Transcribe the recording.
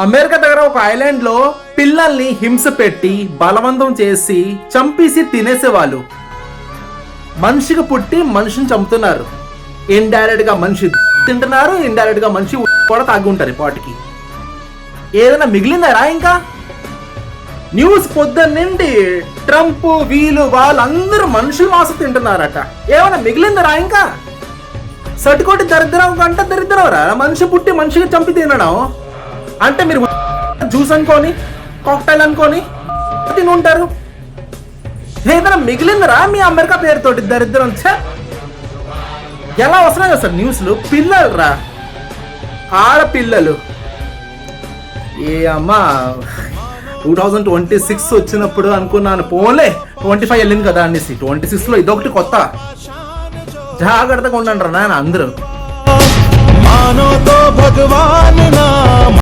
America దగ్గర ఒక island లో పిల్లల్ని హింస పెట్టి బలవంతం చేసి చంపేసి తినేసేవాళ్ళు. మనిషికి పుట్టి మనిషిని చంపుతున్నారు. ఇండైరెక్ట్ గా మనిషి తింటున్నారు, ఇండైరెక్ట్ గా మనిషి కూడా తాగి ఉంటారు. పాటికి ఏదైనా మిగిలిందారా? ఇంకా న్యూస్ పొద్దున్నండి ట్రంప్ వీళ్ళు వాళ్ళందరూ మనుషులు మాంసం తింటున్నారట. ఏమైనా మిగిలిందరా? ఇంకా సటికోటి దరిద్రం కంటే దరిద్రం రా, మనిషి పుట్టి మనిషిగా చంపి తినడం. అంటే మీరు జ్యూస్ అనుకోని కాక్టైల్ అనుకోని తిని ఉంటారు. ఏదైనా మిగిలిందిరా మీ అమెరికా పేరుతోటి దరిద్రం? ఎలా వస్తున్నాయి కదా సార్ న్యూస్లు? పిల్లలు రా, ఆడపిల్లలు. ఏ అమ్మా 2026 వచ్చినప్పుడు అనుకున్నాను పోలే 25 వెళ్ళింది కదా అనేసి. 26లో ఇదొకటి కొత్త. జాగ్రత్తగా ఉండండి రా నాయన అందరూ.